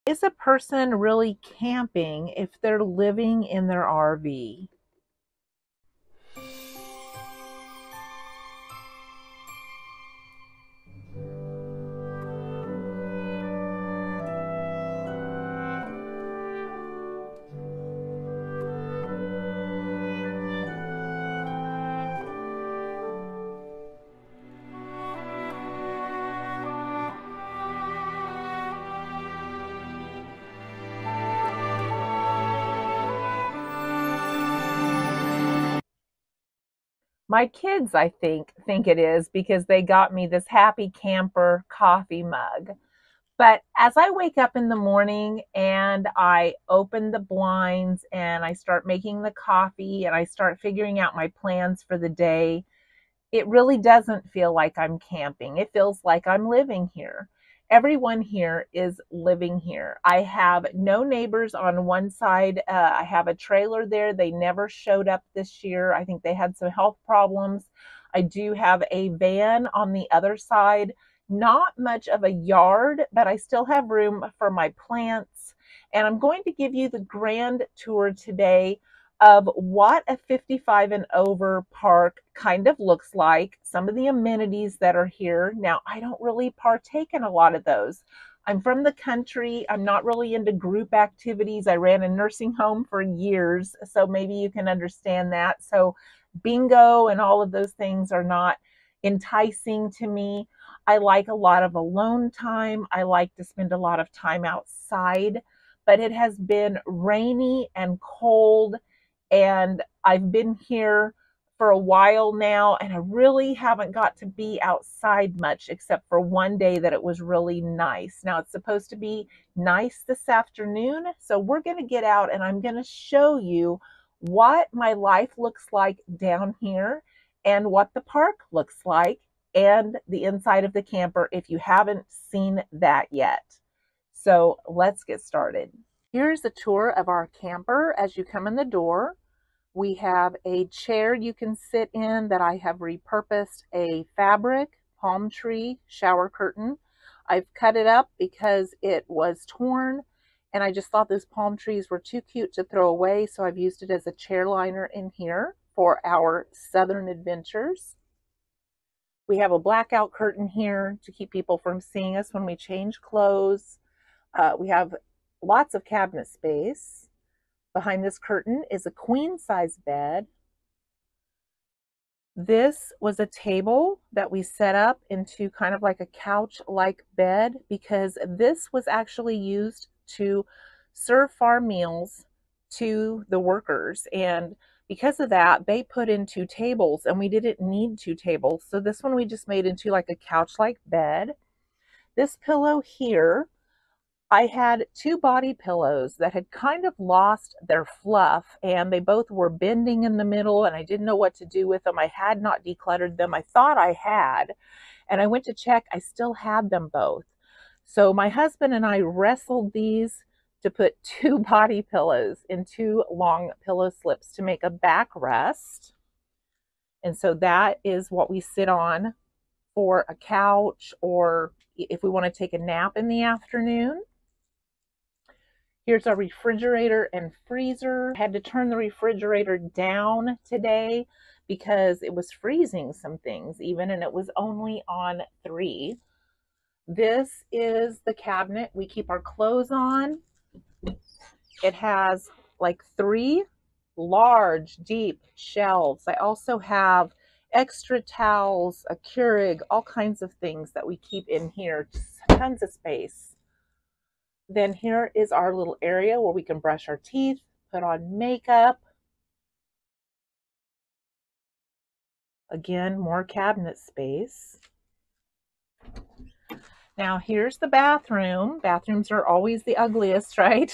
Is a person really camping if they're living in their RV? My kids, I think it is because they got me this happy camper coffee mug. But as I wake up in the morning and I open the blinds and I start making the coffee and I start figuring out my plans for the day, it really doesn't feel like I'm camping. It feels like I'm living here. Everyone here is living here. I have no neighbors on one side. I have a trailer there. They never showed up this year. I think they had some health problems. I do have a van on the other side. Not much of a yard, but I still have room for my plants. And I'm going to give you the grand tour today of what a 55 and over park kind of looks like, some of the amenities that are here. Now, I don't really partake in a lot of those. I'm from the country. I'm not really into group activities. I ran a nursing home for years, so maybe you can understand that. So bingo and all of those things are not enticing to me. I like a lot of alone time. I like to spend a lot of time outside, but it has been rainy and cold, and I've been here for a while now, and I really haven't got to be outside much except for one day that it was really nice. Now it's supposed to be nice this afternoon, so we're going to get out and I'm going to show you what my life looks like down here and what the park looks like and the inside of the camper if you haven't seen that yet. So let's get started. Here's a tour of our camper as you come in the door. We have a chair you can sit in that I have repurposed a fabric palm tree shower curtain. I've cut it up because it was torn and I just thought those palm trees were too cute to throw away, so I've used it as a chair liner in here for our southern adventures. We have a blackout curtain here to keep people from seeing us when we change clothes. We have lots of cabinet space. Behind this curtain is a queen size bed. This was a table that we set up into kind of like a couch-like bed because this was actually used to serve farm meals to the workers. And because of that, they put in two tables and we didn't need two tables. So this one we just made into like a couch-like bed. This pillow here, I had two body pillows that had kind of lost their fluff and they both were bending in the middle and I didn't know what to do with them. I had not decluttered them. I thought I had, and I went to check. I still had them both. So my husband and I wrestled these to put two body pillows in two long pillow slips to make a backrest. And so that is what we sit on for a couch or if we want to take a nap in the afternoon. Here's our refrigerator and freezer. I had to turn the refrigerator down today because it was freezing some things even, and it was only on 3. This is the cabinet we keep our clothes on. It has like 3 large, deep shelves. I also have extra towels, a Keurig, all kinds of things that we keep in here. Just tons of space. Then here is our little area where we can brush our teeth, put on makeup. Again, more cabinet space. Now here's the bathroom. Bathrooms are always the ugliest, right?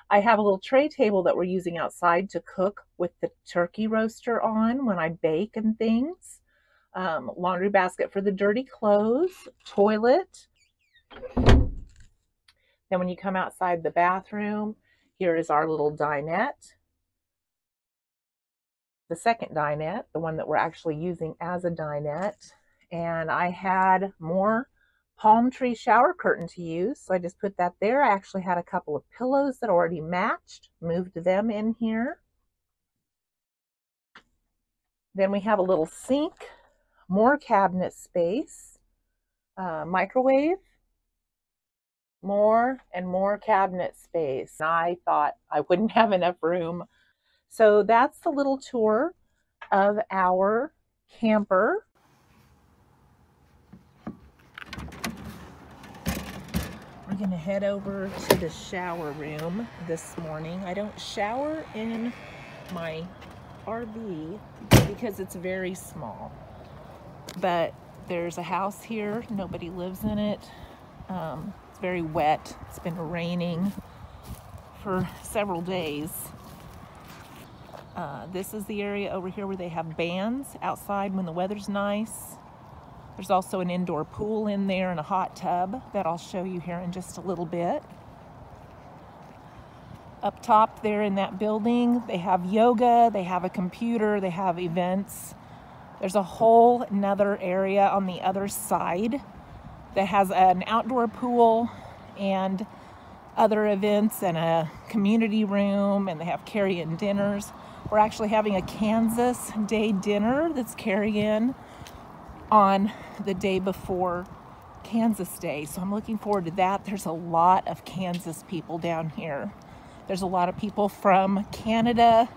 I have a little tray table that we're using outside to cook with the turkey roaster on when I bake and things. Laundry basket for the dirty clothes, toilet. Then when you come outside the bathroom, here is our little dinette. The second dinette, the one that we're actually using as a dinette. And I had more palm tree shower curtain to use. So I just put that there. I actually had a couple of pillows that already matched, moved them in here. Then we have a little sink, more cabinet space, microwave, more and more cabinet space. I thought I wouldn't have enough room. So that's the little tour of our camper. We're gonna head over to the shower room this morning. I don't shower in my RV because it's very small, but there's a house here, nobody lives in it. It's very wet. It's been raining for several days. This is the area over here where they have bands outside when the weather's nice. There's also an indoor pool in there and a hot tub that I'll show you here in just a little bit. Up top there in that building, they have yoga, they have a computer, they have events. There's a whole nother area on the other side that has an outdoor pool and other events and a community room, and they have carry-in dinners. We're actually having a Kansas Day dinner that's carry-in on the day before Kansas Day. So I'm looking forward to that. There's a lot of Kansas people down here. There's a lot of people from Canada,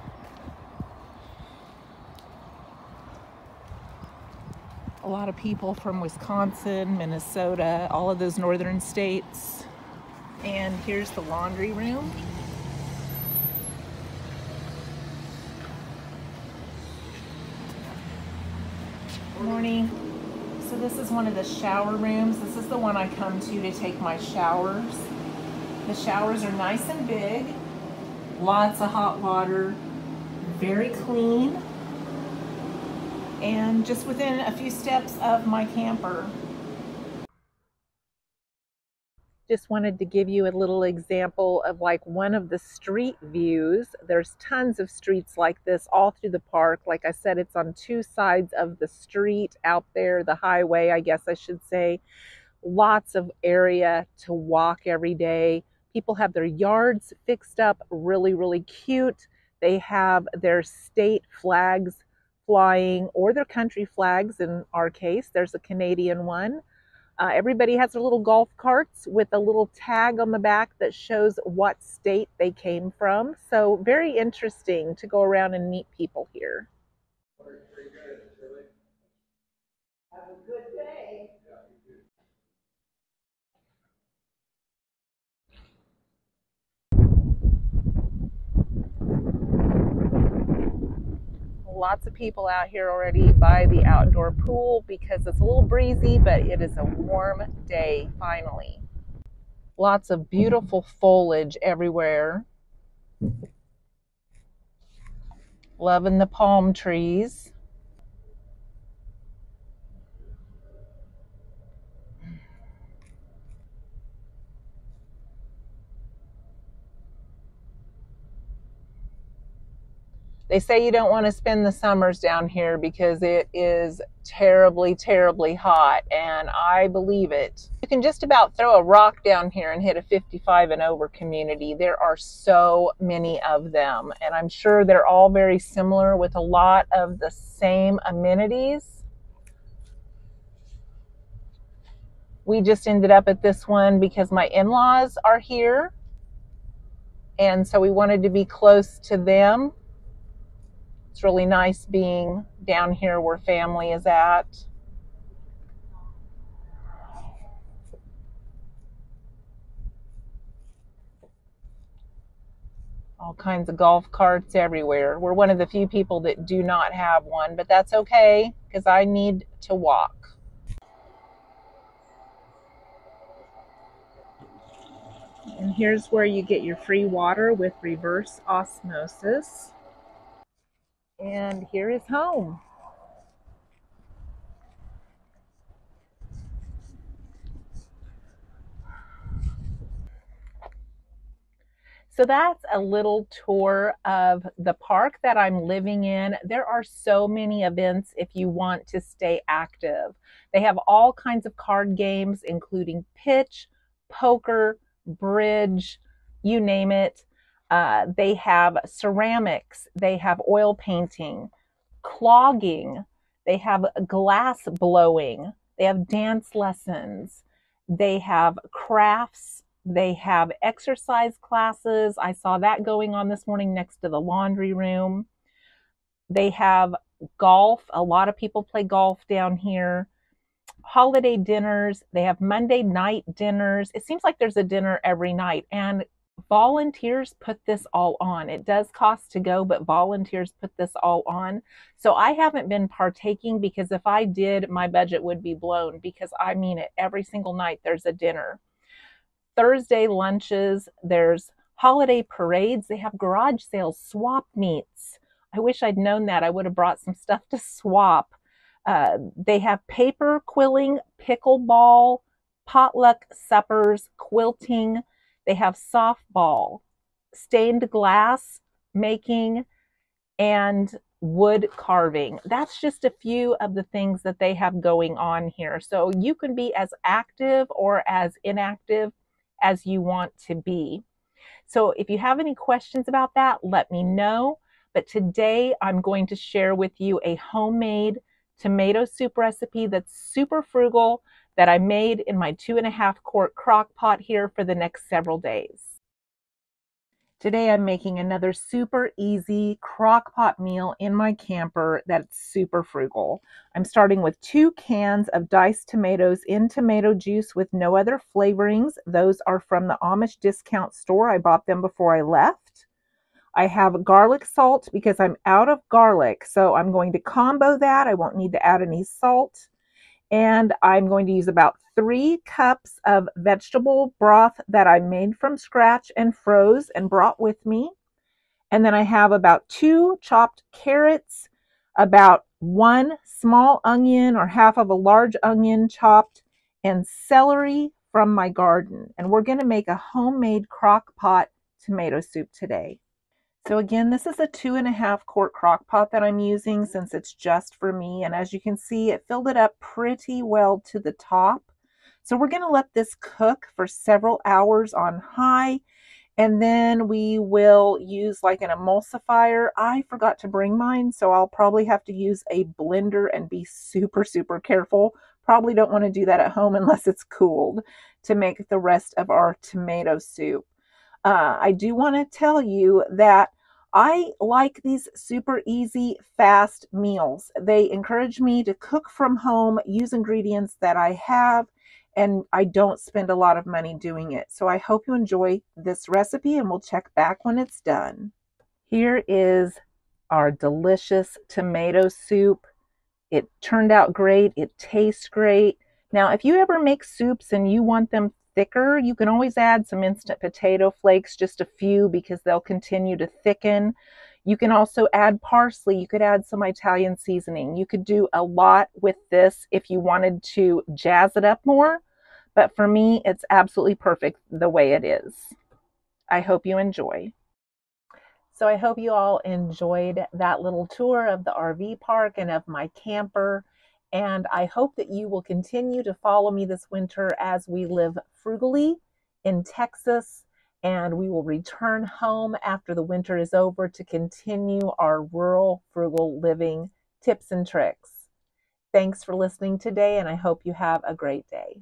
a lot of people from Wisconsin, Minnesota, all of those northern states. And here's the laundry room. Good morning. So this is one of the shower rooms. This is the one I come to take my showers. The showers are nice and big, lots of hot water, very clean, and just within a few steps of my camper. Just wanted to give you a little example of like one of the street views. There's tons of streets like this all through the park. Like I said, it's on two sides of the street out there, the highway, I guess I should say. Lots of area to walk every day. People have their yards fixed up really, really cute. They have their state flags flying, or their country flags in our case. There's a Canadian one. Everybody has their little golf carts with a little tag on the back that shows what state they came from. So very interesting to go around and meet people here. Have a good day. Lots of people out here already by the outdoor pool because it's a little breezy, but it is a warm day finally. Lots of beautiful foliage everywhere. Loving the palm trees. They say you don't want to spend the summers down here because it is terribly, terribly hot, and I believe it. You can just about throw a rock down here and hit a 55 and over community. There are so many of them, and I'm sure they're all very similar with a lot of the same amenities. We just ended up at this one because my in-laws are here, and so we wanted to be close to them. It's really nice being down here where family is at. All kinds of golf carts everywhere. We're one of the few people that do not have one, but that's okay because I need to walk. And here's where you get your free water with reverse osmosis. And here is home. So that's a little tour of the park that I'm living in. There are so many events if you want to stay active. They have all kinds of card games, including pitch, poker, bridge, you name it. They have ceramics, they have oil painting, clogging, they have glass blowing, they have dance lessons, they have crafts, they have exercise classes. I saw that going on this morning next to the laundry room. They have golf. A lot of people play golf down here. Holiday dinners. They have Monday night dinners. It seems like there's a dinner every night, and volunteers put this all on. It does cost to go, but volunteers put this all on. So I haven't been partaking because if I did, my budget would be blown, because I mean it, every single night there's a dinner. Thursday lunches, there's holiday parades, they have garage sales, swap meets. I wish I'd known that. I would have brought some stuff to swap. They have paper quilling, pickleball, potluck suppers, quilting. They have softball, stained glass making, and wood carving. That's just a few of the things that they have going on here. So you can be as active or as inactive as you want to be. So if you have any questions about that, let me know. But today I'm going to share with you a homemade tomato soup recipe that's super frugal that I made in my 2.5-quart crock pot here for the next several days. Today I'm making another super easy crock pot meal in my camper that's super frugal. I'm starting with 2 cans of diced tomatoes in tomato juice with no other flavorings. Those are from the Amish discount store. I bought them before I left. I have garlic salt because I'm out of garlic, so I'm going to combo that. I won't need to add any salt. And I'm going to use about 3 cups of vegetable broth that I made from scratch and froze and brought with me. And then I have about 2 chopped carrots, about 1 small onion or half of a large onion chopped, and celery from my garden. And we're going to make a homemade crock pot tomato soup today. So again, this is a 2.5-quart crock pot that I'm using since it's just for me. And as you can see, it filled it up pretty well to the top. So we're going to let this cook for several hours on high. And then we will use like an emulsifier. I forgot to bring mine, so I'll probably have to use a blender and be super, super careful. Probably don't want to do that at home unless it's cooled to make the rest of our tomato soup. I do want to tell you that I like these super easy, fast meals. They encourage me to cook from home, use ingredients that I have, and I don't spend a lot of money doing it. So I hope you enjoy this recipe, and we'll check back when it's done. Here is our delicious tomato soup. It turned out great. It tastes great. Now, if you ever make soups and you want them thicker, you can always add some instant potato flakes, just a few, because they'll continue to thicken. You can also add parsley. You could add some Italian seasoning. You could do a lot with this if you wanted to jazz it up more. But for me, it's absolutely perfect the way it is. I hope you enjoy. So I hope you all enjoyed that little tour of the RV park and of my camper. And I hope that you will continue to follow me this winter as we live frugally in Texas. And we will return home after the winter is over to continue our rural frugal living tips and tricks. Thanks for listening today, and I hope you have a great day.